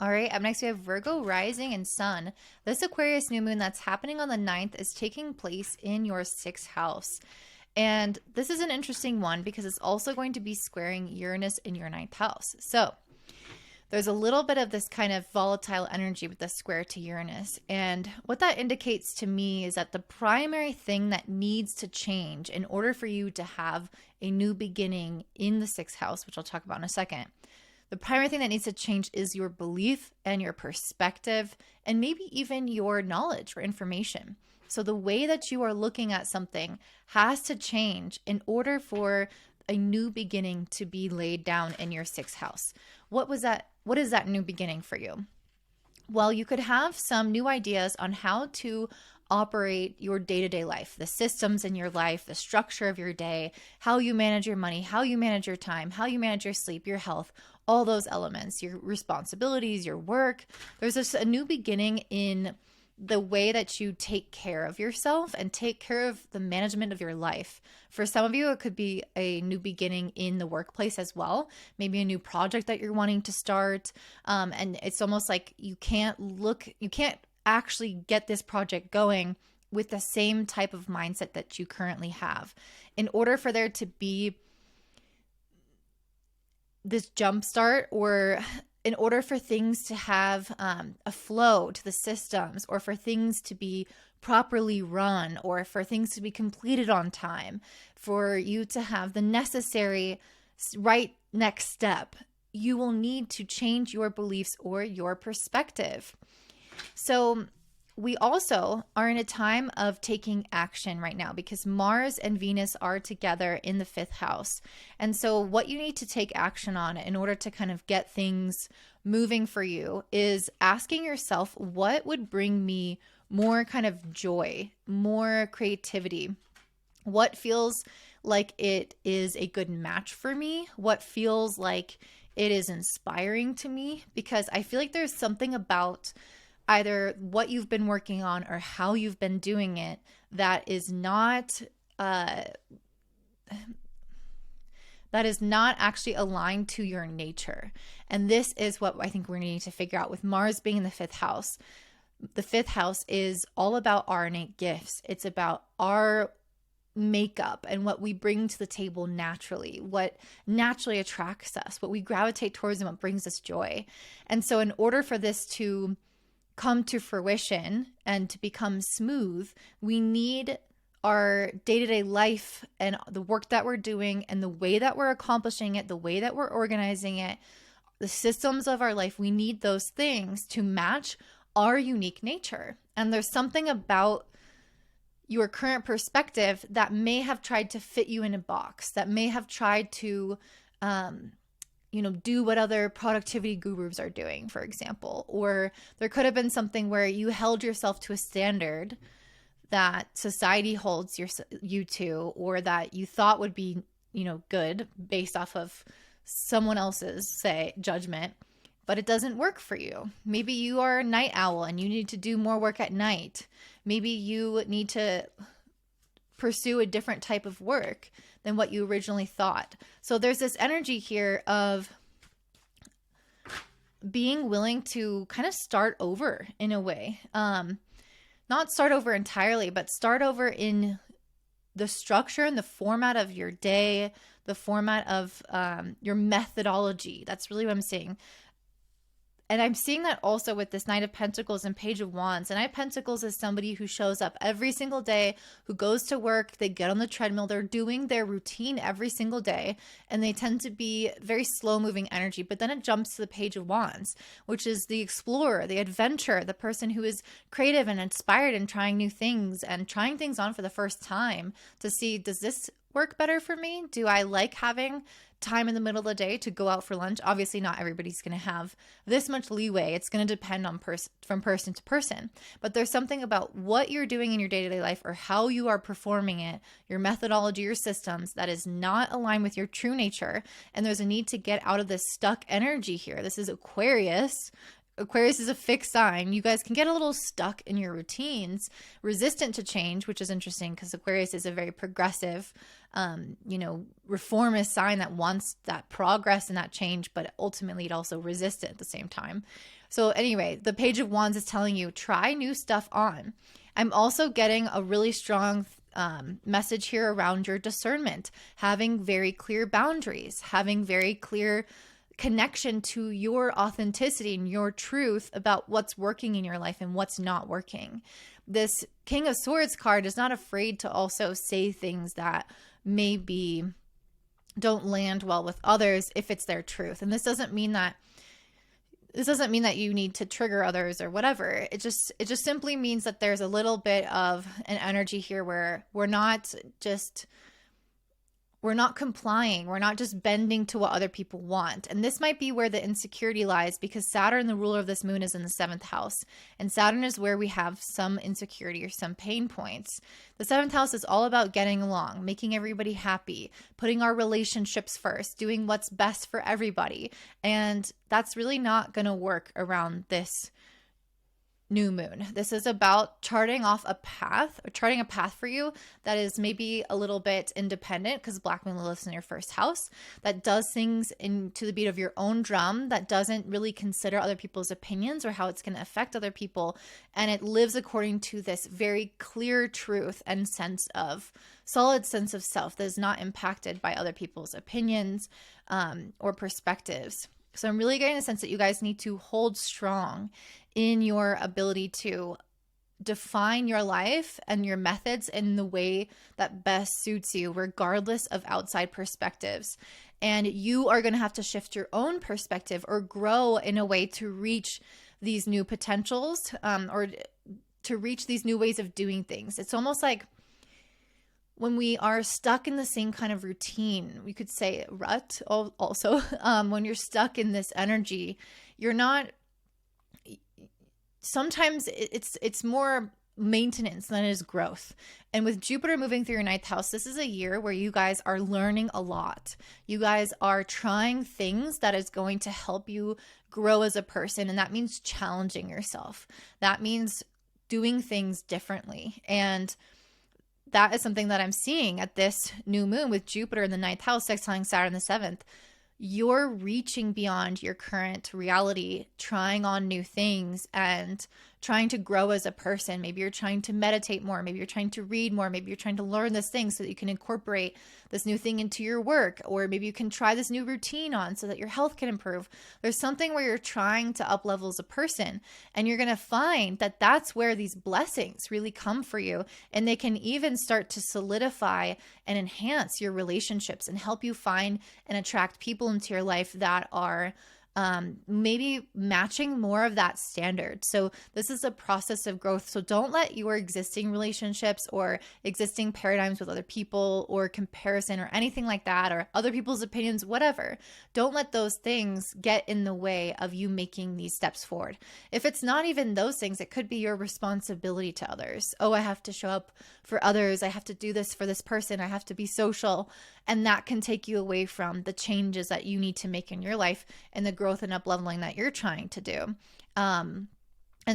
All right, up next we have Virgo rising and sun. This Aquarius new moon that's happening on the 9th is taking place in your 6th house. And this is an interesting one because it's also going to be squaring Uranus in your 9th house. So there's a little bit of this kind of volatile energy with the square to Uranus. And what that indicates to me is that the primary thing that needs to change in order for you to have a new beginning in the 6th house, which I'll talk about in a second, the primary thing that needs to change is your belief and your perspective and maybe even your knowledge or information. So the way that you are looking at something has to change in order for a new beginning to be laid down in your 6th house. What is that new beginning for you? Well, you could have some new ideas on how to operate your day-to-day life, the systems in your life, the structure of your day, how you manage your money, how you manage your time, how you manage your sleep, your health, all those elements, your responsibilities, your work. There's a new beginning in the way that you take care of yourself and take care of the management of your life. For some of you, it could be a new beginning in the workplace as well. Maybe a new project that you're wanting to start. And it's almost like you can't actually get this project going with the same type of mindset that you currently have. In order for there to be this jumpstart, or in order for things to have a flow to the systems, or for things to be properly run, or for things to be completed on time, for you to have the necessary right next step, you will need to change your beliefs or your perspective. So we also are in a time of taking action right now because Mars and Venus are together in the 5th house. And so what you need to take action on in order to kind of get things moving for you is asking yourself, what would bring me more kind of joy, more creativity? What feels like it is a good match for me? What feels like it is inspiring to me? Because I feel like there's something about either what you've been working on or how you've been doing it that is not actually aligned to your nature. And this is what I think we're needing to figure out with Mars being in the 5th house. The 5th house is all about our innate gifts. It's about our makeup and what we bring to the table naturally, what naturally attracts us, what we gravitate towards, and what brings us joy. And so in order for this to come to fruition and to become smooth, we need our day-to-day life and the work that we're doing and the way that we're accomplishing it, the way that we're organizing it, the systems of our life. We need those things to match our unique nature. And there's something about your current perspective that may have tried to fit you in a box, that may have tried to do what other productivity gurus are doing, for example. Or there could have been something where you held yourself to a standard that society holds you to, or that you thought would be, good based off of someone else's, judgment, but it doesn't work for you. Maybe you are a night owl and you need to do more work at night. Maybe you need to pursue a different type of work than what you originally thought. So there's this energy here of being willing to kind of start over in a way. Not start over entirely, but start over in the structure and the format of your day, the format of your methodology. That's really what I'm saying. And I'm seeing that also with this Knight of Pentacles and Page of Wands. And Knight of Pentacles is somebody who shows up every single day, who goes to work, they get on the treadmill, they're doing their routine every single day, and they tend to be very slow-moving energy. But then it jumps to the Page of Wands, which is the explorer, the adventurer, the person who is creative and inspired and trying new things and trying things on for the first time to see, does this work better for me? Do I like having time in the middle of the day to go out for lunch? Obviously, not everybody's going to have this much leeway. It's going to depend on from person to person. But there's something about what you're doing in your day-to-day life or how you are performing it, your methodology, your systems, that is not aligned with your true nature. And there's a need to get out of this stuck energy here. This is Aquarius. Aquarius is a fixed sign. You guys can get a little stuck in your routines, resistant to change, which is interesting because Aquarius is a very progressive, reformist sign that wants that progress and that change, but ultimately it also resists it at the same time. So anyway, the Page of Wands is telling you, try new stuff on. I'm also getting a really strong message here around your discernment, having very clear boundaries, having very clear connection to your authenticity and your truth about what's working in your life and what's not working. This King of Swords card is not afraid to also say things that maybe don't land well with others if it's their truth. And this doesn't mean that you need to trigger others or whatever. It just simply means that there's a little bit of an energy here where we're not complying. We're not just bending to what other people want. And this might be where the insecurity lies, because Saturn, the ruler of this moon, is in the 7th house. And Saturn is where we have some insecurity or some pain points. The 7th house is all about getting along, making everybody happy, putting our relationships first, doing what's best for everybody. And that's really not going to work around this new moon. This is about charting a path for you that is maybe a little bit independent, because Black Moon Lilith is in your 1st house, that does things to the beat of your own drum, that doesn't really consider other people's opinions or how it's going to affect other people. And it lives according to this very clear truth and solid sense of self that is not impacted by other people's opinions or perspectives. So I'm really getting the sense that you guys need to hold strong in your ability to define your life and your methods in the way that best suits you, regardless of outside perspectives. And you are going to have to shift your own perspective or grow in a way to reach these new potentials, or to reach these new ways of doing things. It's almost like when we are stuck in the same kind of routine, we could say rut also, when you're stuck in this energy, sometimes it's more maintenance than it is growth. And with Jupiter moving through your 9th house, this is a year where you guys are learning a lot. You guys are trying things that is going to help you grow as a person. And that means challenging yourself. That means doing things differently. And that is something that I'm seeing at this new moon with Jupiter in the 9th house, sextiling Saturn in the 7th. You're reaching beyond your current reality, trying on new things and trying to grow as a person. Maybe you're trying to meditate more. Maybe you're trying to read more. Maybe you're trying to learn this thing so that you can incorporate this new thing into your work. Or maybe you can try this new routine on so that your health can improve. There's something where you're trying to up level as a person, and you're going to find that that's where these blessings really come for you. And they can even start to solidify and enhance your relationships and help you find and attract people into your life that are maybe matching more of that standard. So this is a process of growth. So don't let your existing relationships or existing paradigms with other people or comparison or anything like that, or other people's opinions, whatever, don't let those things get in the way of you making these steps forward. If it's not even those things, it could be your responsibility to others. Oh, I have to show up for others. I have to do this for this person. I have to be social. And that can take you away from the changes that you need to make in your life and the growth and up leveling that you're trying to do. And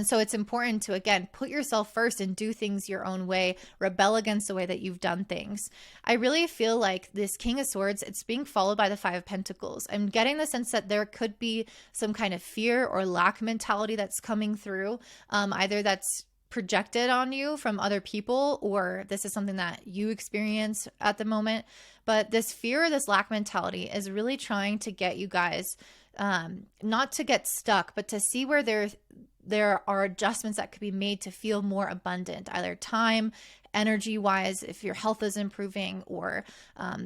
so it's important to, again, put yourself first and do things your own way, rebel against the way that you've done things. I really feel like this King of Swords, it's being followed by the 5 of Pentacles. I'm getting the sense that there could be some kind of fear or lack mentality that's coming through, either that's projected on you from other people, or this is something that you experience at the moment. But this fear or this lack mentality is really trying to get you guys not to get stuck, but to see where there are adjustments that could be made to feel more abundant, either time, energy wise, if your health is improving, or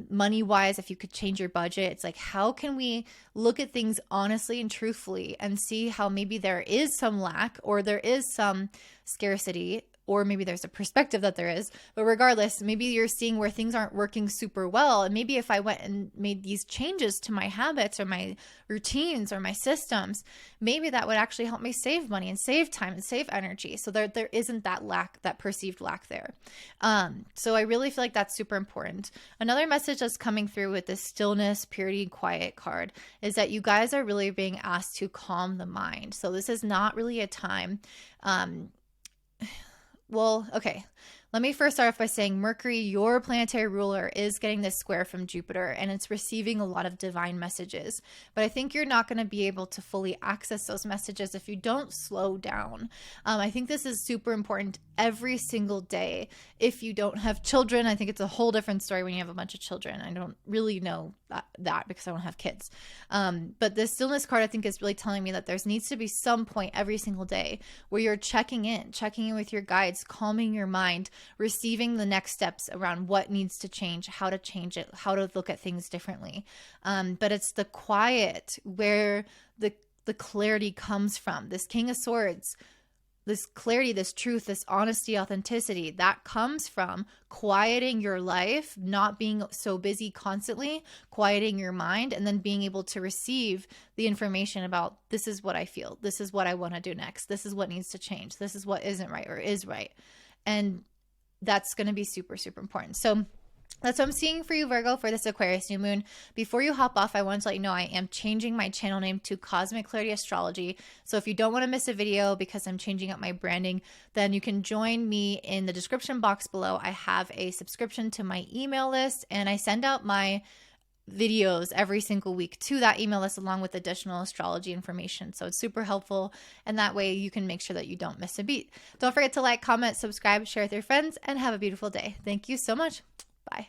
money wise, if you could change your budget. It's like, how can we look at things honestly and truthfully and see how maybe there is some lack or there is some scarcity, or maybe there's a perspective that there is, but regardless, maybe you're seeing where things aren't working super well. And maybe if I went and made these changes to my habits or my routines or my systems, maybe that would actually help me save money and save time and save energy. So there isn't that lack, that perceived lack there. So I really feel like that's super important. Another message that's coming through with this stillness, purity, and quiet card is that you guys are really being asked to calm the mind. So this is not really a time, well, okay, Let me first start off by saying Mercury, your planetary ruler, is getting this square from Jupiter, and it's receiving a lot of divine messages. But I think you're not going to be able to fully access those messages if you don't slow down. I think this is super important every single day. If you don't have children, I think it's a whole different story when you have a bunch of children. I don't really know that because I don't have kids. But this stillness card, I think, is really telling me that there needs to be some point every single day where you're checking in with your guides, calming your mind, receiving the next steps around what needs to change, how to change it, how to look at things differently. But it's the quiet where the clarity comes from. This King of Swords, this clarity, this truth, this honesty, authenticity, that comes from quieting your life, not being so busy constantly, quieting your mind, and then being able to receive the information about, this is what I feel, this is what I want to do next, this is what needs to change, this is what isn't right or is right. And that's going to be super, super important. So that's what I'm seeing for you, Virgo, for this Aquarius new moon. Before you hop off, I want to let you know I am changing my channel name to Cosmic Clarity Astrology. So if you don't want to miss a video because I'm changing up my branding, then you can join me in the description box below. I have a subscription to my email list, and I send out my videos every single week to that email list along with additional astrology information. So it's super helpful, and that way you can make sure that you don't miss a beat. Don't forget to like, comment, subscribe, share with your friends, and have a beautiful day. Thank you so much. Bye.